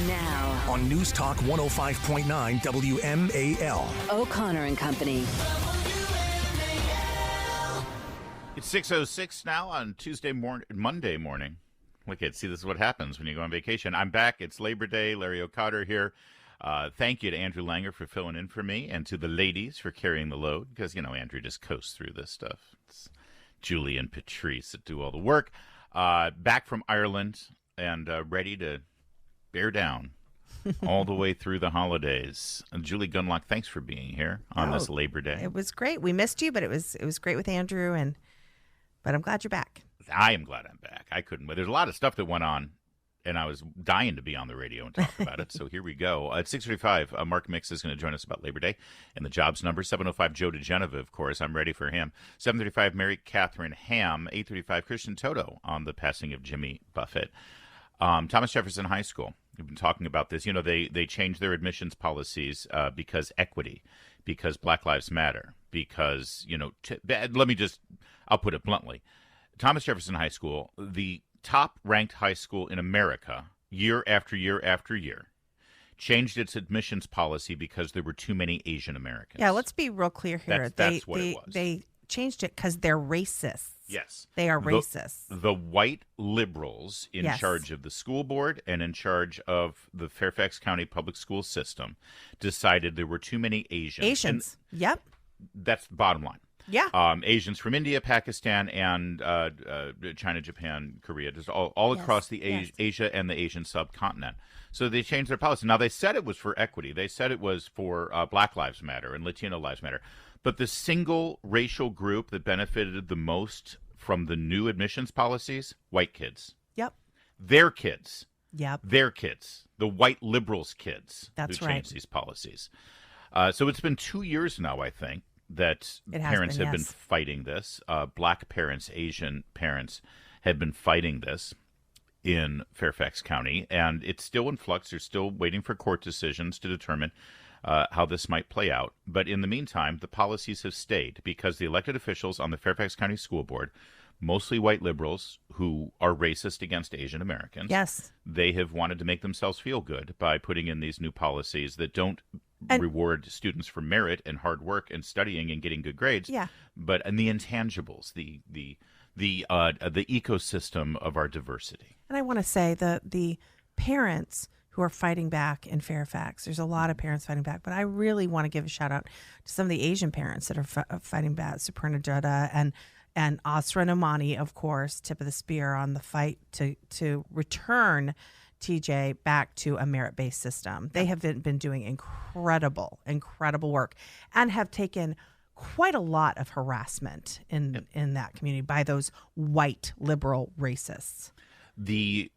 Now, on News Talk 105.9 WMAL. O'Connor and Company. It's 6:06 now on Monday morning. Look at, see, this is what happens when you go on vacation. I'm back. It's Labor Day. Larry O'Connor here. Thank you to Andrew Langer for filling in for me, and to the ladies for carrying the load, because, you know, Andrew just coasts through this stuff. It's Julie and Patrice that do all the work. Back from Ireland and ready to bear down all the way through the holidays. Julie Gunlock, thanks for being here on this Labor Day. It was great. We missed you, but it was great with Andrew, but I'm glad you're back. I am glad I'm back. I couldn't. There's a lot of stuff that went on, and I was dying to be on the radio and talk about it. So here we go. At 6:35, Mark Mix is going to join us about Labor Day. And the jobs number, 705 Joe DeGeneva, of course. I'm ready for him. 7:35, Mary Catherine Ham. 8:35, Christian Toto on the passing of Jimmy Buffett. Thomas Jefferson High School. We've been talking about this. You know, they changed their admissions policies because equity, because Black Lives Matter, because, you know, I'll put it bluntly. Thomas Jefferson High School, the top-ranked high school in America, year after year after year, changed its admissions policy because there were too many Asian Americans. Yeah, let's be real clear here. That's what it was. They changed it because they're racists. Yes. They are racists. The white liberals in charge of the school board and in charge of the Fairfax County public school system decided there were too many Asians. Yep. That's the bottom line. Yeah. Asians from India, Pakistan, and China, Japan, Korea, just all across the Asia and the Asian subcontinent. So they changed their policy. Now, they said it was for equity. They said it was for Black Lives Matter and Latino Lives Matter. But the single racial group that benefited the most from the new admissions policies, white kids. Yep. Their kids. Yep. Their kids. The white liberals' kids. That's who changed these policies. So it's been 2 years now, I think, that parents have been fighting this. Black parents, Asian parents have been fighting this in Fairfax County, and it's still in flux. They're still waiting for court decisions to determine how this might play out. But in the meantime, the policies have stayed because the elected officials on the Fairfax County School Board, mostly white liberals who are racist against Asian Americans, they have wanted to make themselves feel good by putting in these new policies that don't reward students for merit and hard work and studying and getting good grades, but and the intangibles, the ecosystem of our diversity. And I want to say that the parents who are fighting back in Fairfax, there's a lot of parents fighting back, but I really want to give a shout out to some of the Asian parents that are fighting back. Suparna Jutta and Asra Nomani, of course, tip of the spear on the fight to return TJ back to a merit-based system. They have been doing incredible work and have taken quite a lot of harassment in that community by those white liberal racists. The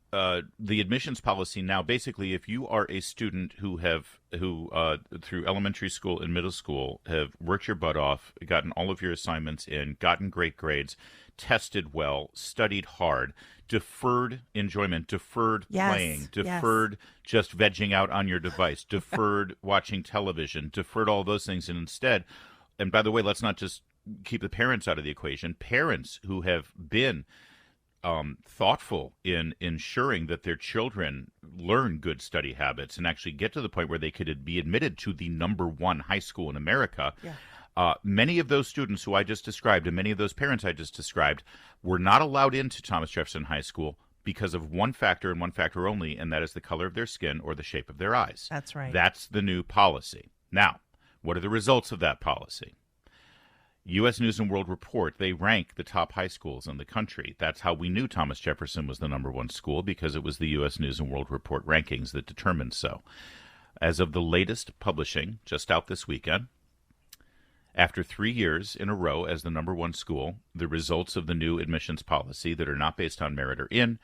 admissions policy now, basically, if you are a student who through elementary school and middle school have worked your butt off, gotten all of your assignments in, gotten great grades, tested well, studied hard, deferred enjoyment, deferred playing, deferred just vegging out on your device, deferred watching television, deferred all those things, and instead, and by the way, let's not just keep the parents out of the equation. Parents who have been thoughtful in ensuring that their children learn good study habits and actually get to the point where they could be admitted to the #1 high school in America. Many of those students who I just described and many of those parents I just described were not allowed into Thomas Jefferson High School because of one factor and one factor only, and that is the color of their skin or the shape of their eyes. That's right. That's the new policy. Now, what are the results of that policy? U.S. News & World Report, they rank the top high schools in the country. That's how we knew Thomas Jefferson was the #1 school, because it was the U.S. News & World Report rankings that determined so. As of the latest publishing, just out this weekend, after 3 years in a row as the #1 school, the results of the new admissions policy that are not based on merit are in.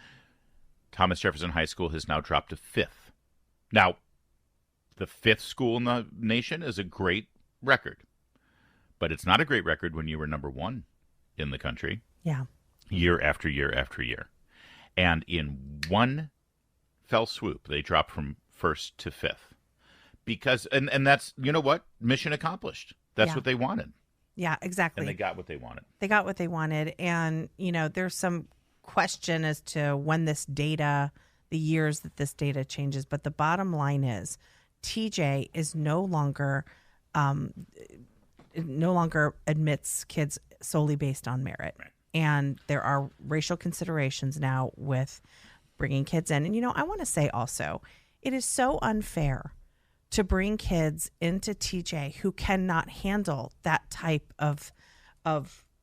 Thomas Jefferson High School has now dropped to 5th. Now, the 5th school in the nation is a great record. But it's not a great record when you were #1 in the country. Yeah. Year after year after year. And in one fell swoop, they dropped from 1st to 5th. Because, and that's, you know what? Mission accomplished. That's what they wanted. Yeah, exactly. And they got what they wanted. They got what they wanted. And, you know, there's some question as to when this data the years that this data changes. But the bottom line is TJ is no longer admits kids solely based on merit. Right. And there are racial considerations now with bringing kids in. And, I want to say also, it is so unfair to bring kids into TJ who cannot handle that type of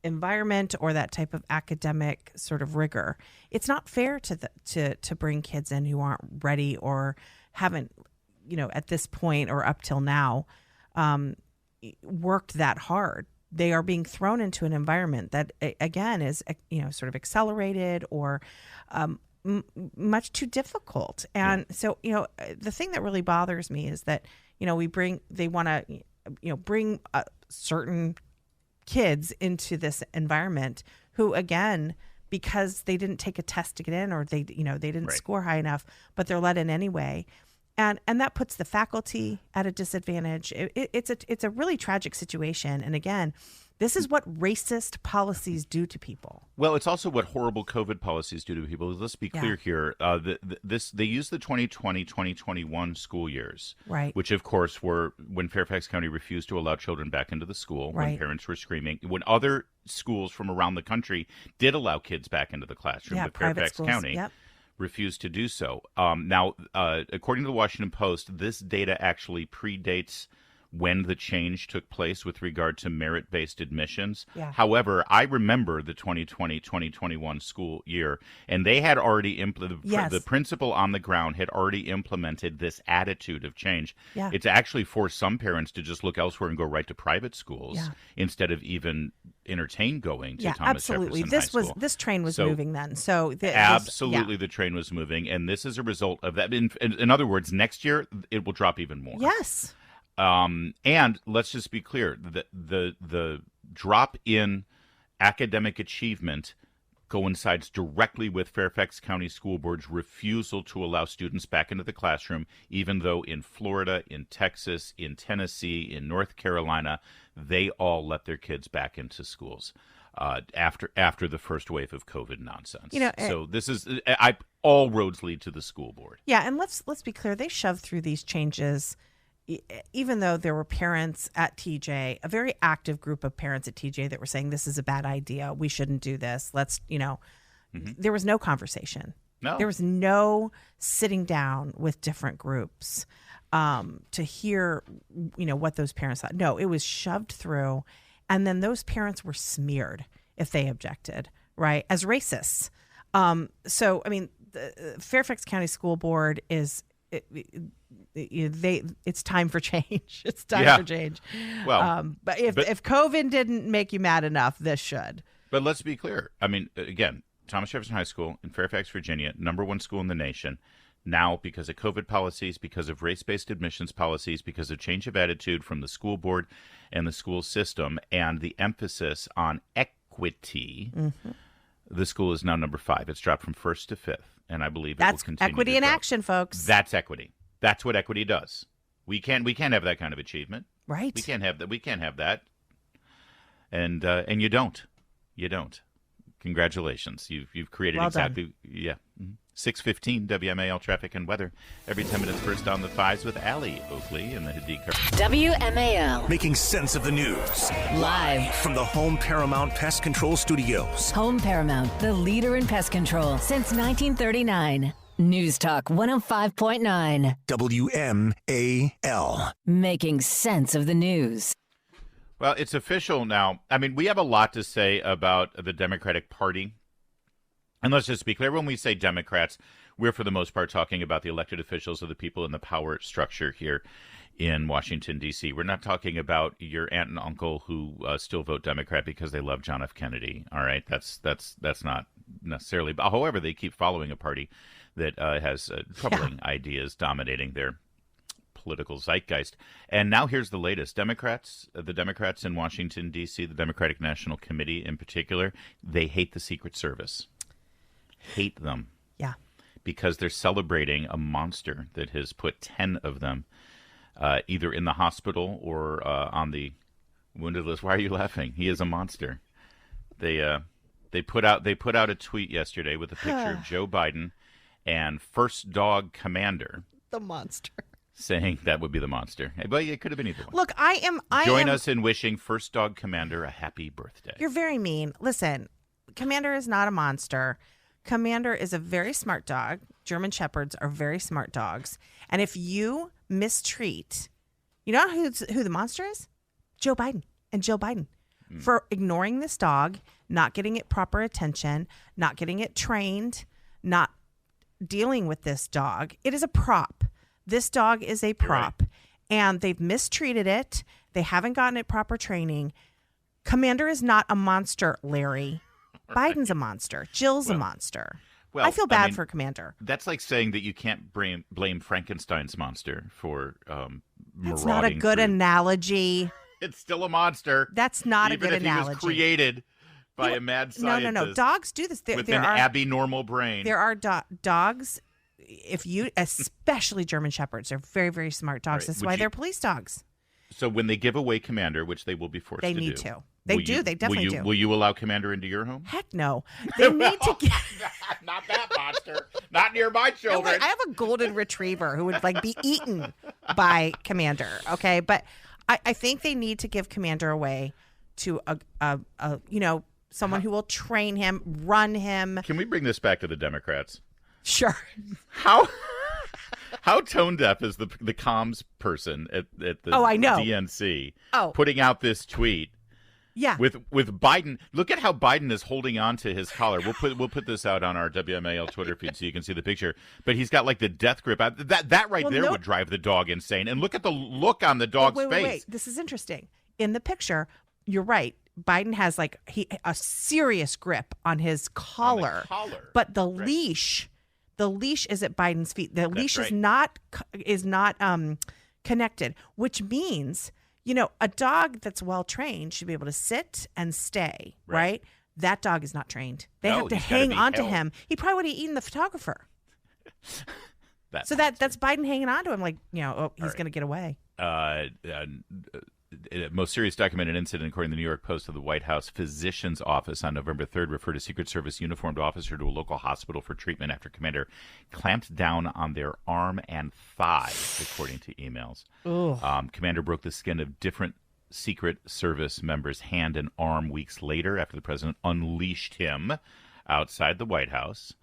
environment or that type of academic sort of rigor. It's not fair to bring kids in who aren't ready or haven't, at this point or up till now, worked that hard. They are being thrown into an environment that, again, is, sort of accelerated or much too difficult. And so, the thing that really bothers me is that, they want to, bring certain kids into this environment who, again, because they didn't take a test to get in or they didn't score high enough, but they're let in anyway. And that puts the faculty at a disadvantage. It's a really tragic situation. And again, this is what racist policies do to people. Well, it's also what horrible COVID policies do to people. Let's be clear here. They use the 2020-2021 school years, right? Which, of course, were when Fairfax County refused to allow children back into the school, when parents were screaming, when other schools from around the country did allow kids back into the classroom, but Fairfax County refused to do so. Now, according to the Washington Post, this data actually predates when the change took place with regard to merit-based admissions. Yeah. However, I remember the 2020-2021 school year, and they had already the principal on the ground had already implemented this attitude of change. Yeah. It's actually forced some parents to just look elsewhere and go right to private schools instead of even entertain going to Thomas Jefferson High School. This train was moving then. So the train was moving, and this is a result of that. In other words, next year it will drop even more. Yes. And let's just be clear, the drop in academic achievement coincides directly with Fairfax County School Board's refusal to allow students back into the classroom, even though in Florida, in Texas, in Tennessee, in North Carolina, they all let their kids back into schools after the first wave of COVID nonsense. So this is all roads lead to the school board. Yeah, and let's be clear, they shoved through these changes even though there were parents at TJ, a very active group of parents at TJ that were saying this is a bad idea, we shouldn't do this, there was no conversation. No. There was no sitting down with different groups to hear, what those parents thought. No, it was shoved through, and then those parents were smeared if they objected, right, as racists. So, I mean, the Fairfax County School Board is... it's time for change. It's time for change. Well, but if COVID didn't make you mad enough, this should. But let's be clear. I mean, again, Thomas Jefferson High School in Fairfax, Virginia, #1 school in the nation. Now, because of COVID policies, because of race-based admissions policies, because of change of attitude from the school board and the school system, and the emphasis on equity, the school is now #5. It's dropped from 1st to 5th, and I believe it will continue. That's equity to in drop. action, folks. That's equity. That's what equity does. We can't have that kind of achievement. Right. We can't have that. We can't have that. And you don't. You don't. Congratulations. You've created well exactly. Done. Yeah. 6:15 WMAL traffic and weather. Every 10 minutes first on the 5s with Allie Oakley and the Hadid Car. WMAL. Making sense of the news. Live from the Home Paramount Pest Control Studios. Home Paramount, the leader in pest control since 1939. News Talk 105.9. WMAL. Making sense of the news. Well, it's official now. I mean, we have a lot to say about the Democratic Party. And let's just be clear, when we say Democrats, we're for the most part talking about the elected officials or the people in the power structure here in Washington, D.C. We're not talking about your aunt and uncle who still vote Democrat because they love John F. Kennedy. All right, that's not necessarily. But however, they keep following a party that has troubling ideas dominating their political zeitgeist. And now here's the latest. The Democrats in Washington, D.C., the Democratic National Committee in particular, they hate the Secret Service. Hate them. Yeah. Because they're celebrating a monster that has put 10 of them either in the hospital or on the wounded list. Why are you laughing? He is a monster. They put out a tweet yesterday with a picture of Joe Biden and First Dog Commander The monster. saying that would be the monster. But it could have been either one. Look, Join us in wishing First Dog Commander a happy birthday. You're very mean. Listen, Commander is not a monster. Commander is a very smart dog. German Shepherds are very smart dogs. And if you mistreat, you know who the monster is? Joe Biden and Joe Biden. For ignoring this dog, not getting it proper attention, not getting it trained, not dealing with this dog. It is a prop. This dog is a prop. Right. And they've mistreated it. They haven't gotten it proper training. Commander is not a monster, Larry. Right. Biden's a monster. Jill's a monster. Well, I feel bad for Commander. That's like saying that you can't blame Frankenstein's monster for marauding. That's not a good analogy. It's still a monster. That's not a good analogy. Even if he was created by a mad scientist. No. Dogs do this. With an abnormal brain. There are dogs, especially German Shepherds, are very, very smart dogs. Right. That's why they're police dogs. So when they give away Commander, which they will be forced to do. They need to. They do. They definitely do. Will you allow Commander into your home? Heck no. They need to get... Not that monster. Not near my children. I have a golden retriever who would be eaten by Commander. Okay, but I think they need to give Commander away to someone who will train him, run him. Can we bring this back to the Democrats? Sure. How tone deaf is the comms person at the DNC putting out this tweet? Yeah. With Biden, look at how Biden is holding on to his collar. We'll put this out on our WMAL Twitter feed so you can see the picture. But he's got like the death grip. That right there would drive the dog insane. And look at the look on the dog's face. Wait. This is interesting. In the picture, you're right. Biden has a serious grip on his collar. But the leash is at Biden's feet. The leash is not connected, which means, a dog that's well trained should be able to sit and stay, right? That dog is not trained. They have to hang on to him. He probably would have eaten the photographer. That's Biden hanging on to him he's going to get away. Most serious documented incident, according to the New York Post, of the White House physician's office on November 3rd referred a Secret Service uniformed officer to a local hospital for treatment after Commander clamped down on their arm and thigh, according to emails. Commander broke the skin of different Secret Service members' hand and arm weeks later after the president unleashed him outside the White House.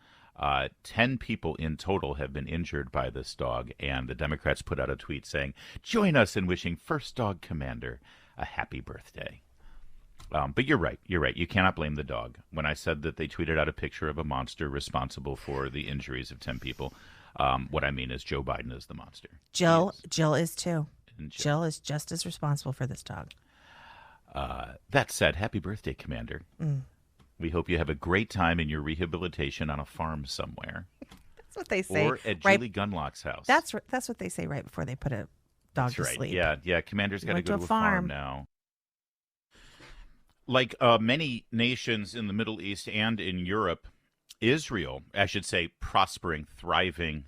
10 people in total have been injured by this dog, and the Democrats put out a tweet saying, "Join us in wishing First Dog Commander a happy birthday." But you're right. You cannot blame the dog. When I said that they tweeted out a picture of a monster responsible for the injuries of 10 people, what I mean is Joe Biden is the monster. Jill is too. Jill is just as responsible for this dog. That said, happy birthday, Commander. We hope you have a great time in your rehabilitation on a farm somewhere. That's what they say. Or at Julie Gunlock's house. That's what they say right before they put a dog to sleep. Yeah. Commander's got to go to a farm now. Like many nations in the Middle East and in Europe, Israel, I should say, prospering, thriving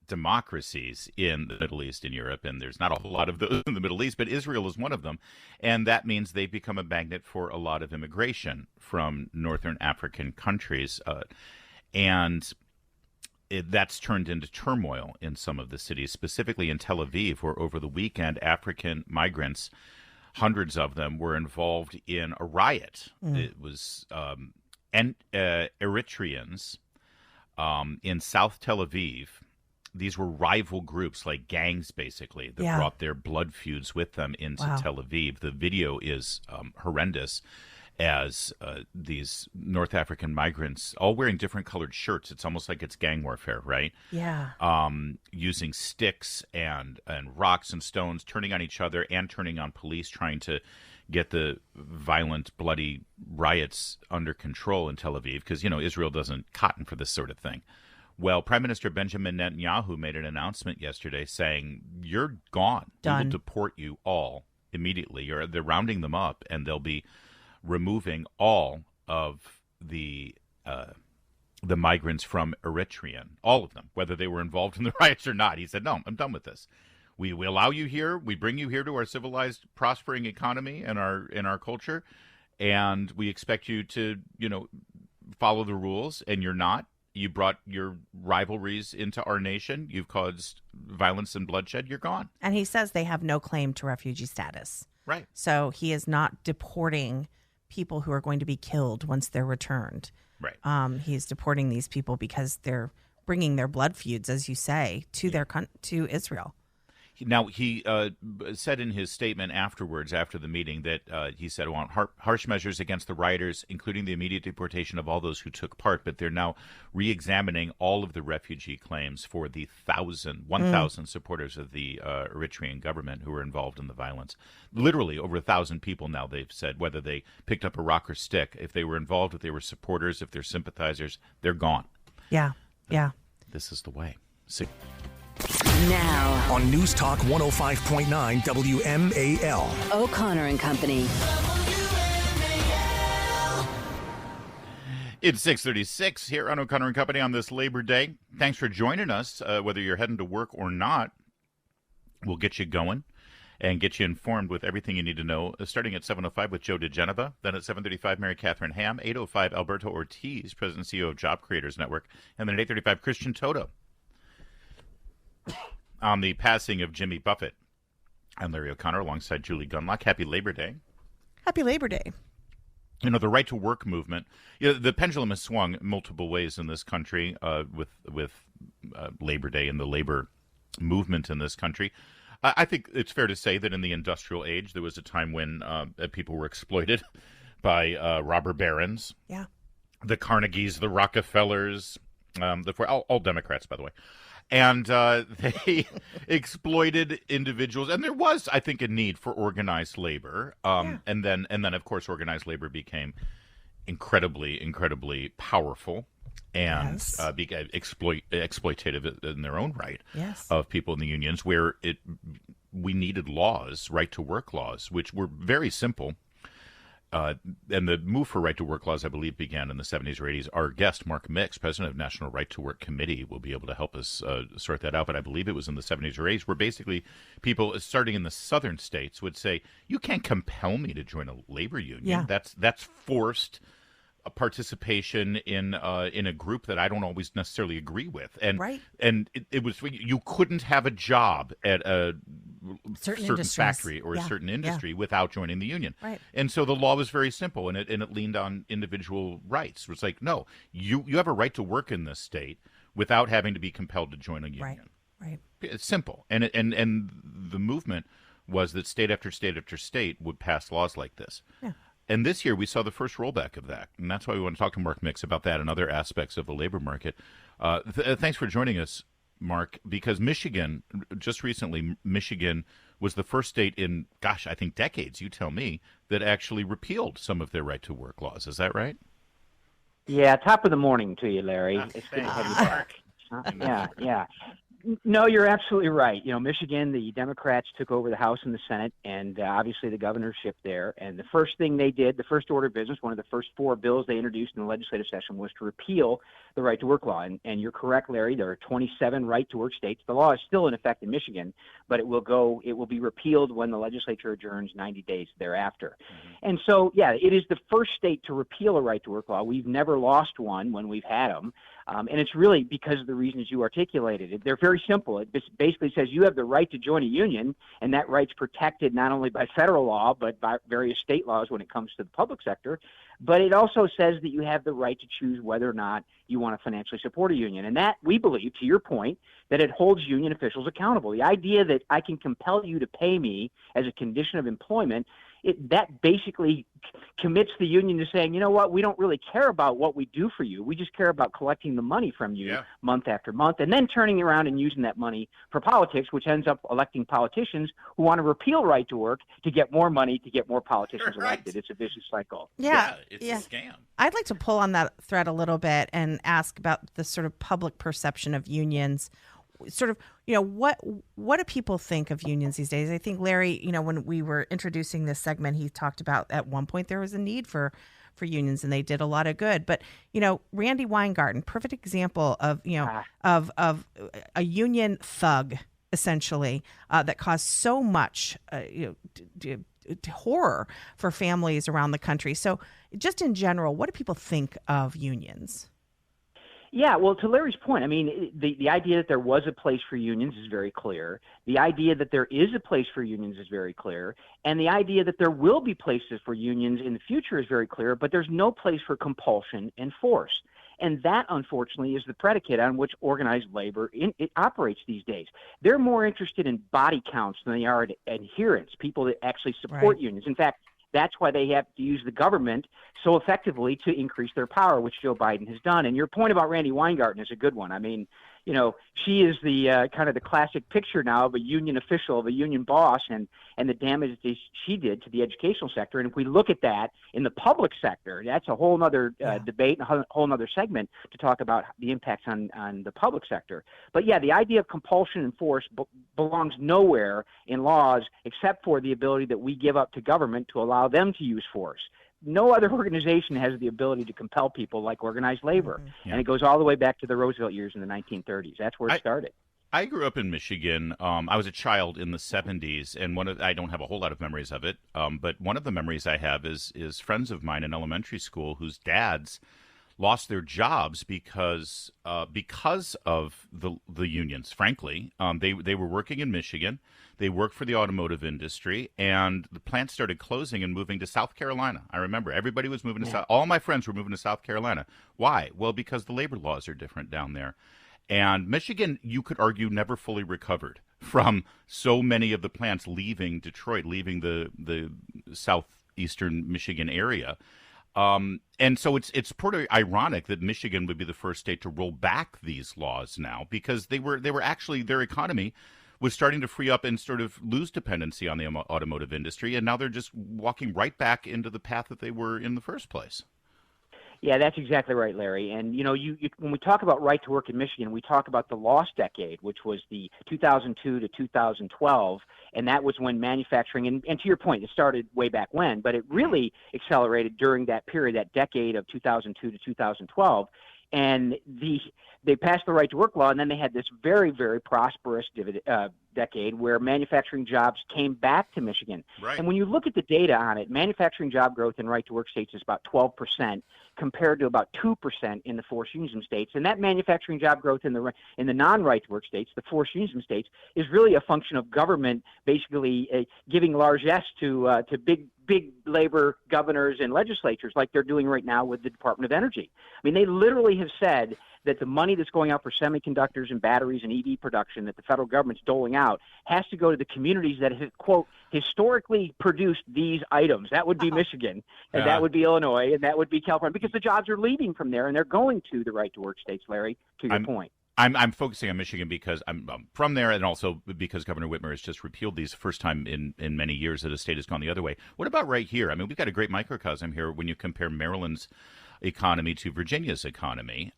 democracies in the Middle East and Europe, and there's not a whole lot of those in the Middle East, but Israel is one of them, and that means they've become a magnet for a lot of immigration from northern African countries, and that's turned into turmoil in some of the cities, specifically in Tel Aviv, where over the weekend African migrants, hundreds of them, were involved in a riot. It was Eritreans in South Tel Aviv. These were rival groups, like gangs, basically, that brought their blood feuds with them into Tel Aviv. The video is horrendous, as these North African migrants, all wearing different colored shirts. It's almost like it's gang warfare, right? Yeah. Using sticks and rocks and stones, turning on each other and turning on police, trying to get the violent, bloody riots under control in Tel Aviv, because, Israel doesn't cotton for this sort of thing. Well, Prime Minister Benjamin Netanyahu made an announcement yesterday saying, "You're gone. Done. We will deport you all immediately." They're rounding them up, and they'll be removing all of the migrants from Eritrean, all of them, whether they were involved in the riots or not. He said, "No, I'm done with this. We allow you here. We bring you here to our civilized, prospering economy and our culture, and we expect you to, follow the rules, and you're not. You brought your rivalries into our nation. You've caused violence and bloodshed. You're gone. And he says they have no claim to refugee status. Right. So he is not deporting people who are going to be killed once they're returned. Right. He's deporting these people because they're bringing their blood feuds, as you say, to to Israel. Now, he said in his statement afterwards, after the meeting, that he said, I want harsh measures against the rioters, including the immediate deportation of all those who took part, but they're now re-examining all of the refugee claims for the 1,000 supporters of the Eritrean government who were involved in the violence. Literally over 1,000 people now, they've said, whether they picked up a rock or stick, if they were involved, if they were supporters, if they're sympathizers, they're gone. Yeah, yeah. This is the way. Now, On News Talk 105.9 WMAL. O'Connor and Company. It's 6:36 here on O'Connor and Company on this Labor Day. Thanks for joining us. Whether you're heading to work or not, we'll get you going and get you informed with everything you need to know, starting at 7:05 with Joe DeGeneva, then at 7:35, Mary Catherine Ham, 8:05, Alberto Ortiz, President and CEO of Job Creators Network, and then at 8:35, Christian Toto on the passing of Jimmy Buffett. I'm Larry O'Connor alongside Julie Gunlock. Happy Labor Day. Happy Labor Day. You know, the right to work movement, the pendulum has swung multiple ways in this country with Labor Day and the labor movement in this country. I think it's fair to say that in the industrial age, there was a time when people were exploited by robber barons. Yeah. The Carnegies, the Rockefellers, all Democrats, by the way. And they exploited individuals, and there was, I think, a need for organized labor. And then, of course, organized labor became incredibly powerful and exploitative in their own right. Yes. Of people in the unions, where we needed laws, right to work laws, which were very simple. And the move for right to work laws, I believe, began in the 70s or 80s. Our guest, Mark Mix, president of National Right to Work Committee, will be able to help us sort that out. But I believe it was in the 70s or 80s where basically people, starting in the southern states, would say, you can't compel me to join a labor union. Yeah. That's forced participation in a group that I don't always necessarily agree with. And Right. And it was, you couldn't have a job at a certain factory or a certain industry without joining the union. Right. And so the law was very simple, and it leaned on individual rights. It was like, no, you have a right to work in this state without having to be compelled to join a union. Right. It's simple. And the movement was that state after state after state would pass laws like this. Yeah. And this year we saw the first rollback of that. And that's why we want to talk to Mark Mix about that and other aspects of the labor market. Thanks for joining us, Mark, because Michigan, just recently, Michigan was the first state in, I think decades, you tell me, that actually repealed some of their right to work laws. Is that right? Yeah, top of the morning to you, Larry. It's good to have you back. Yeah. No, you're absolutely right. You know, Michigan, the Democrats took over the House and the Senate, and obviously the governorship there. And the first thing they did, the first order of business, one of the first 4 bills they introduced in the legislative session was to repeal the right to work law. And you're correct, Larry. There are 27 right to work states. The law is still in effect in Michigan, but it will be repealed when the legislature adjourns 90 days thereafter. Mm-hmm. And so, yeah, it is the first state to repeal a right to work law. We've never lost one when we've had them. And it's really because of the reasons you articulated. They're very simple. It basically says you have the right to join a union, and that right's protected not only by federal law, but by various state laws when it comes to the public sector. But it also says that you have the right to choose whether or not you want to financially support a union. And that, we believe, to your point, that it holds union officials accountable. The idea that I can compel you to pay me as a condition of employment, that basically commits the union to saying, you know what, we don't really care about what we do for you. We just care about collecting the money from you month after month, and then turning around and using that money for politics, which ends up electing politicians who want to repeal right to work to get more money, to get more politicians elected. It's a vicious cycle. Yeah, it's a scam. I'd like to pull on that thread a little bit and ask about the sort of public perception of unions. Sort of, you know, what do people think of unions these days? I think Larry, you know, when we were introducing this segment, he talked about at one point there was a need for unions and they did a lot of good. But, you know, Randy Weingarten, perfect example of, you know, of a union thug, essentially, that caused so much, horror for families around the country. So just in general, what do people think of unions? Yeah, well, to Larry's point, I mean, the idea that there was a place for unions is very clear. The idea that there is a place for unions is very clear. And the idea that there will be places for unions in the future is very clear, but there's no place for compulsion and force. And that, unfortunately, is the predicate on which organized labor it operates these days. They're more interested in body counts than they are in adherents, people that actually support unions. In fact, that's why they have to use the government so effectively to increase their power, which Joe Biden has done. And your point about Randy Weingarten is a good one. I mean, you know, she is the kind of the classic picture now of a union official, of a union boss, and the damage that she did to the educational sector. And if we look at that in the public sector, that's a whole other debate and a whole other segment to talk about the impacts on the public sector. But yeah, the idea of compulsion and force belongs nowhere in laws except for the ability that we give up to government to allow them to use force. No other organization has the ability to compel people like organized labor. Mm-hmm. And it goes all the way back to the Roosevelt years in the 1930s. That's where it started. I grew up in Michigan. I was a child in the 70s, and I don't have a whole lot of memories of it, but one of the memories I have is friends of mine in elementary school whose dads lost their jobs because of the unions. Frankly, they were working in Michigan. They worked for the automotive industry, and the plants started closing and moving to South Carolina. I remember everybody was moving to South. All my friends were moving to South Carolina. Why? Well, because the labor laws are different down there. And Michigan, you could argue, never fully recovered from so many of the plants leaving Detroit, leaving the southeastern Michigan area. And so it's pretty ironic that Michigan would be the first state to roll back these laws now, because they were actually, their economy was starting to free up and sort of lose dependency on the automotive industry, and now they're just walking right back into the path that they were in the first place. Yeah, that's exactly right, Larry. And, you know, when we talk about right to work in Michigan, we talk about the lost decade, which was the 2002 to 2012, and that was when manufacturing, and to your point, it started way back when, but it really accelerated during that period, that decade of 2002 to 2012. And they passed the right to work law, and then they had this very, very prosperous decade where manufacturing jobs came back to Michigan. Right. And when you look at the data on it, manufacturing job growth in right to work states is about 12% compared to about 2% in the forced unionism states. And that manufacturing job growth in the non-right to work states, the forced unionism states, is really a function of government basically giving largesse to big labor governors and legislatures like they're doing right now with the Department of Energy. I mean, they literally have said that the money that's going out for semiconductors and batteries and EV production that the federal government's doling out has to go to the communities that have, quote, historically produced these items. That would be Michigan, and that would be Illinois, and that would be California, because the jobs are leaving from there, and they're going to the right to work states, Larry, to your point. I'm focusing on Michigan because I'm from there, and also because Governor Whitmer has just repealed these, first time in many years that a state has gone the other way. What about right here? I mean, we've got a great microcosm here when you compare Maryland's economy to Virginia's economy.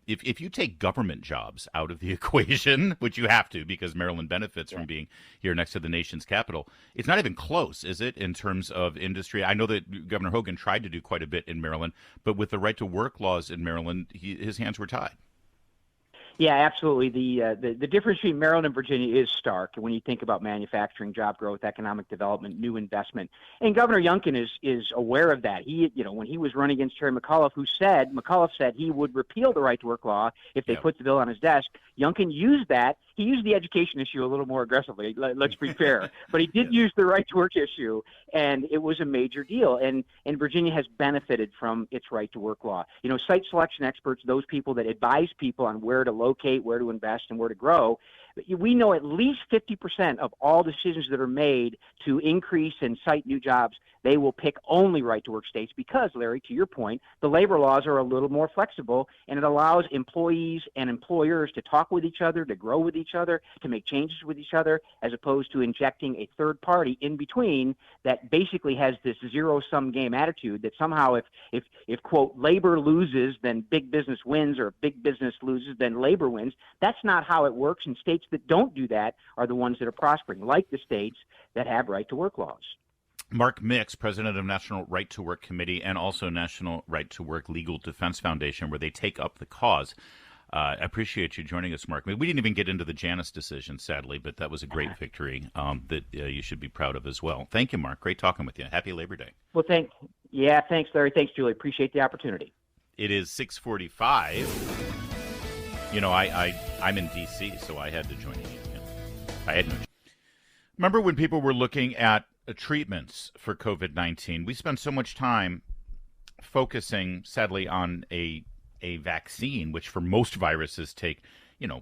If you take government jobs out of the equation, which you have to because Maryland benefits from being here next to the nation's capital, it's not even close, is it, in terms of industry? I know that Governor Hogan tried to do quite a bit in Maryland, but with the right to work laws in Maryland, his hands were tied. Yeah, absolutely. The difference between Maryland and Virginia is stark when you think about manufacturing, job growth, economic development, new investment. And Governor Youngkin is aware of that. He, when he was running against Terry McAuliffe, McAuliffe said he would repeal the right to work law if they put the bill on his desk. Youngkin used that. He used the education issue a little more aggressively, let's be fair. But he did use the right to work issue, and it was a major deal. And Virginia has benefited from its right to work law. You know, site selection experts, those people that advise people on where to locate, where to invest, and where to grow, we know at least 50% of all decisions that are made to increase and cite new jobs, they will pick only right-to-work states because, Larry, to your point, the labor laws are a little more flexible, and it allows employees and employers to talk with each other, to grow with each other, to make changes with each other, as opposed to injecting a third party in between that basically has this zero-sum game attitude that somehow if quote, labor loses, then big business wins, or big business loses, then labor wins. That's not how it works, and states that don't do that are the ones that are prospering, like the states that have right-to-work laws. Mark Mix, president of National Right to Work Committee and also National Right to Work Legal Defense Foundation, where they take up the cause. I appreciate you joining us, Mark. I mean, we didn't even get into the Janus decision, sadly, but that was a great victory that you should be proud of as well. Thank you, Mark. Great talking with you. Happy Labor Day. Well, thanks, Larry. Thanks, Julie. Appreciate the opportunity. It is 6:45. You know, I'm in D.C., so I had to join the union. I had no. Remember when people were looking at treatments for COVID-19? We spent so much time focusing, sadly, on a vaccine, which for most viruses take,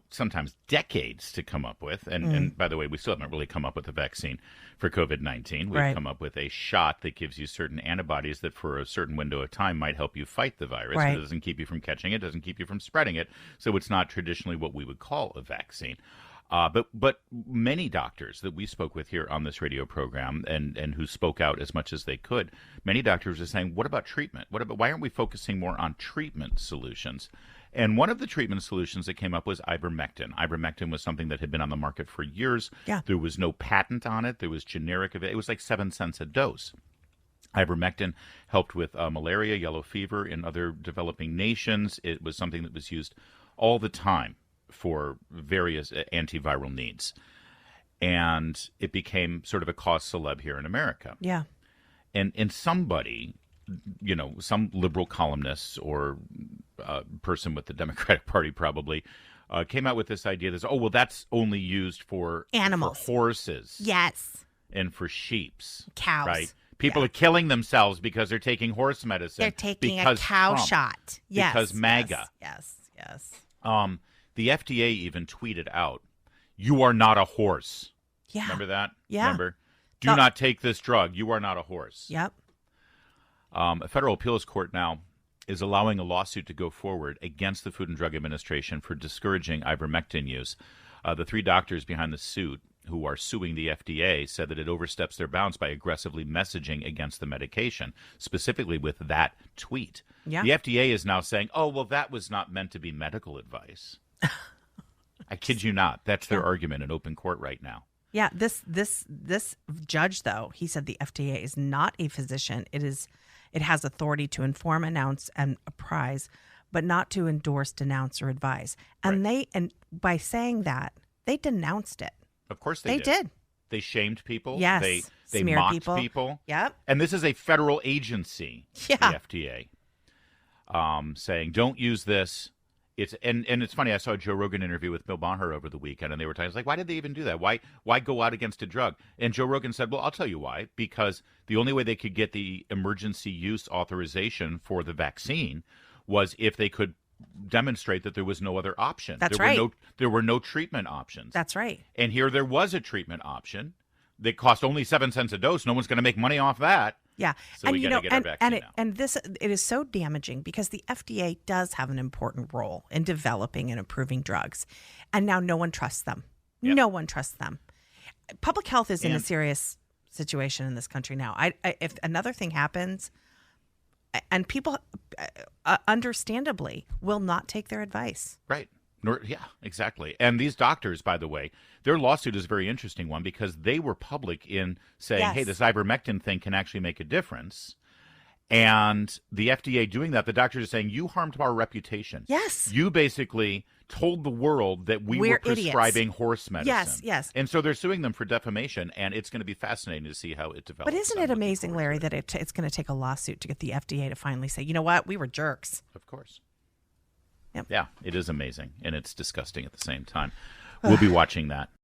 sometimes decades to come up with. And by the way, we still haven't really come up with a vaccine for COVID-19. We've come up with a shot that gives you certain antibodies that for a certain window of time might help you fight the virus. It doesn't keep you from catching it, doesn't keep you from spreading it. So it's not traditionally what we would call a vaccine. But many doctors that we spoke with here on this radio program and who spoke out as much as they could, many doctors are saying, what about treatment? Why aren't we focusing more on treatment solutions? And one of the treatment solutions that came up was ivermectin. Ivermectin was something that had been on the market for years. Yeah. There was no patent on it. There was generic. It was like 7 cents a dose. Ivermectin helped with malaria, yellow fever in other developing nations. It was something that was used all the time for various antiviral needs. And it became sort of a cause celeb here in America. Yeah. And somebody, some liberal columnists or person with the Democratic Party probably came out with this idea that, that's only used for animals, for horses. Yes. And for sheeps. Cows. Right? People are killing themselves because they're taking horse medicine. They're taking a cow Trump, shot. Yes. Because MAGA. Yes. The FDA even tweeted out, "You are not a horse." Yeah. Remember that? Yeah. Remember? Do not take this drug. You are not a horse. Yep. A federal appeals court now is allowing a lawsuit to go forward against the Food and Drug Administration for discouraging ivermectin use. The 3 doctors behind the suit who are suing the FDA said that it oversteps their bounds by aggressively messaging against the medication, specifically with that tweet. Yeah. The FDA is now saying, that was not meant to be medical advice. I kid you not. That's their argument in open court right now. Yeah, this judge, though, he said the FDA is not a physician. It has authority to inform, announce, and apprise, but not to endorse, denounce, or advise. And by saying that, they denounced it. Of course they did. They shamed people. Yes. They mocked people. Yep. And this is a federal agency, the FDA, saying, don't use this. And it's funny, I saw a Joe Rogan interview with Bill Maher over the weekend, and they were talking, why did they even do that? Why go out against a drug? And Joe Rogan said, well, I'll tell you why. Because the only way they could get the emergency use authorization for the vaccine was if they could demonstrate that there was no other option. That's right. There were no treatment options. That's right. And here there was a treatment option that cost only 7 cents a dose. No one's going to make money off that. Yeah. So we got to get our vaccine now. And it is so damaging because the FDA does have an important role in developing and approving drugs. And now no one trusts them. Yep. No one trusts them. Public health is in a serious situation in this country now. If another thing happens, and people understandably will not take their advice. Right. Yeah, exactly. And these doctors, by the way, their lawsuit is a very interesting one because they were public in saying, hey, this ivermectin thing can actually make a difference. And the FDA doing that, the doctors are saying, you harmed our reputation. Yes. You basically told the world that we were prescribing horse medicine. Yes. And so they're suing them for defamation, and it's going to be fascinating to see how it develops. But isn't it amazing, Larry, that it's going to take a lawsuit to get the FDA to finally say, you know what, we were jerks. Of course. Yep. Yeah, it is amazing, and it's disgusting at the same time. We'll be watching that.